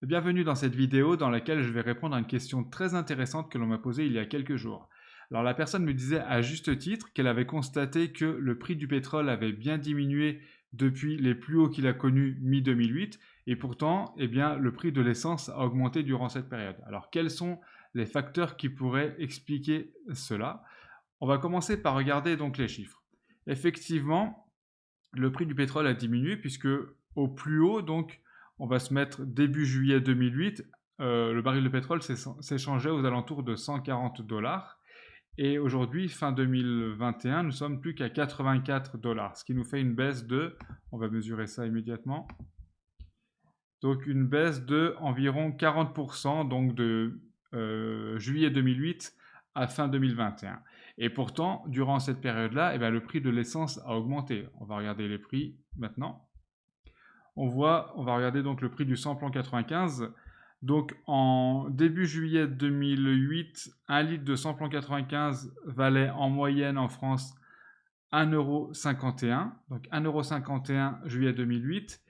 Bienvenue dans cette vidéo dans laquelle je vais répondre à une question très intéressante que l'on m'a posée il y a quelques jours. Alors la personne me disait à juste titre qu'elle avait constaté que le prix du pétrole avait bien diminué depuis les plus hauts qu'il a connus mi-2008 et pourtant le prix de l'essence a augmenté durant cette période. Alors quels sont les facteurs qui pourraient expliquer cela? On va commencer par regarder donc les chiffres. Effectivement, le prix du pétrole a diminué puisque au plus haut, donc on va se mettre début juillet 2008, le baril de pétrole s'échangeait aux alentours de 140 dollars. Et aujourd'hui, fin 2021, nous sommes plus qu'à 84 dollars, ce qui nous fait une baisse de, on va mesurer ça immédiatement, donc une baisse de environ 40%, donc de juillet 2008 à fin 2021. Et pourtant, durant cette période-là, le prix de l'essence a augmenté. On va regarder les prix maintenant. On va regarder donc le prix du samplon 95. Donc en début juillet 2008, un litre de samplon 95 valait en moyenne en France 1,51 €. Donc 1,51 € juillet 2008.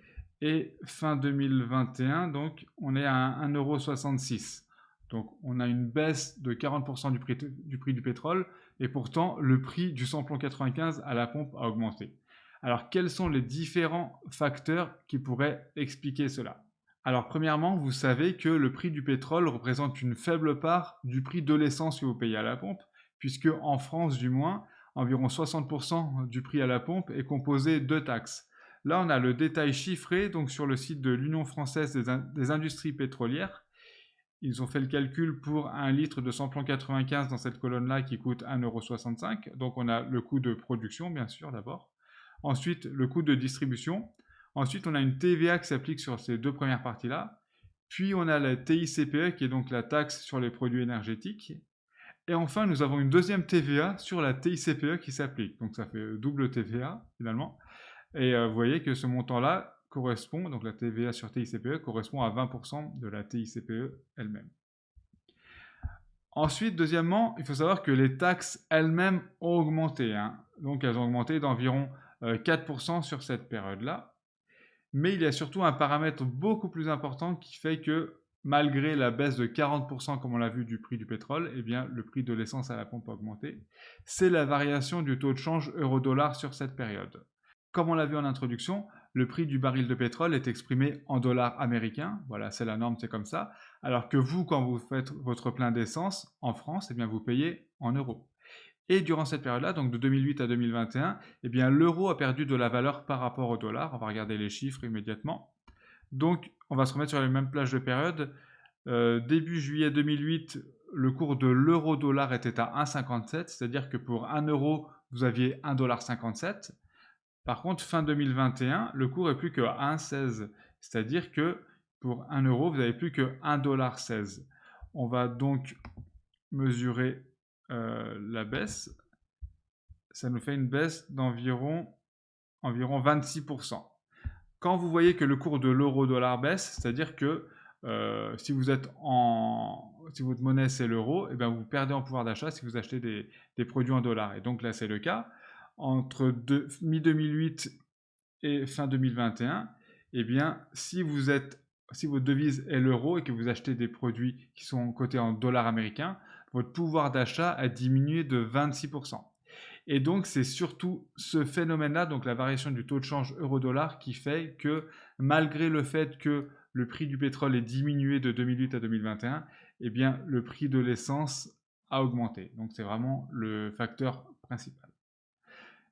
Et fin 2021, donc on est à 1,66 €. Donc on a une baisse de 40% du prix du pétrole, et pourtant le prix du samplon 95 à la pompe a augmenté. Alors quels sont les différents facteurs qui pourraient expliquer cela? Alors premièrement, vous savez que le prix du pétrole représente une faible part du prix de l'essence que vous payez à la pompe, puisque en France du moins, environ 60% du prix à la pompe est composé de taxes. Là, on a le détail chiffré donc sur le site de l'Union française des industries pétrolières. Ils ont fait le calcul pour un litre de samplon 95 dans cette colonne-là qui coûte 1,65 €. Donc on a le coût de production, bien sûr, d'abord. Ensuite, le coût de distribution. Ensuite, on a une TVA qui s'applique sur ces deux premières parties-là. Puis on a la TICPE qui est donc la taxe sur les produits énergétiques. Et enfin, nous avons une deuxième TVA sur la TICPE qui s'applique. Donc ça fait double TVA finalement. Et vous voyez que ce montant-là correspond, donc la TVA sur TICPE correspond à 20% de la TICPE elle-même. Ensuite, deuxièmement, il faut savoir que les taxes elles-mêmes ont augmenté, hein. Donc elles ont augmenté d'environ 4% sur cette période-là. Mais il y a surtout un paramètre beaucoup plus important qui fait que malgré la baisse de 40%, comme on l'a vu, du prix du pétrole, le prix de l'essence à la pompe a augmenté. C'est la variation du taux de change euro-dollar sur cette période. Comme on l'a vu en introduction, le prix du baril de pétrole est exprimé en dollars américains. Voilà, c'est la norme, c'est comme ça. Alors que vous, quand vous faites votre plein d'essence en France, vous payez en euros. Et durant cette période-là, donc de 2008 à 2021, l'euro a perdu de la valeur par rapport au dollar. On va regarder les chiffres immédiatement. Donc, on va se remettre sur les mêmes plages de période. Début juillet 2008, le cours de l'euro-dollar était à 1,57, c'est-à-dire que pour 1 euro, vous aviez 1,57 $. Par contre, fin 2021, le cours est plus que 1,16, c'est-à-dire que pour 1 euro, vous n'avez plus que 1,16 $. On va donc mesurer la baisse. Ça nous fait une baisse d'environ 26%. Quand vous voyez que le cours de l'euro-dollar baisse, c'est-à-dire que si votre monnaie c'est l'euro, vous perdez en pouvoir d'achat si vous achetez des produits en dollars. Et donc là, c'est le cas. Entre mi-2008 et fin 2021, si votre devise est l'euro et que vous achetez des produits qui sont cotés en dollars américains, votre pouvoir d'achat a diminué de 26%. Et donc, c'est surtout ce phénomène-là, donc la variation du taux de change euro-dollar, qui fait que malgré le fait que le prix du pétrole ait diminué de 2008 à 2021, le prix de l'essence a augmenté. Donc, c'est vraiment le facteur principal.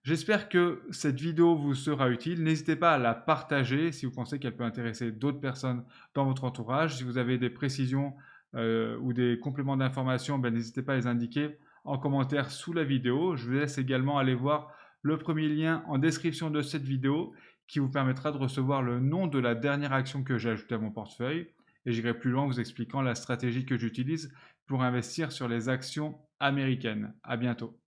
J'espère que cette vidéo vous sera utile. N'hésitez pas à la partager si vous pensez qu'elle peut intéresser d'autres personnes dans votre entourage. Si vous avez des précisions ou des compléments d'information, n'hésitez pas à les indiquer en commentaire sous la vidéo. Je vous laisse également aller voir le premier lien en description de cette vidéo qui vous permettra de recevoir le nom de la dernière action que j'ai ajoutée à mon portefeuille. Et j'irai plus loin en vous expliquant la stratégie que j'utilise pour investir sur les actions américaines. À bientôt.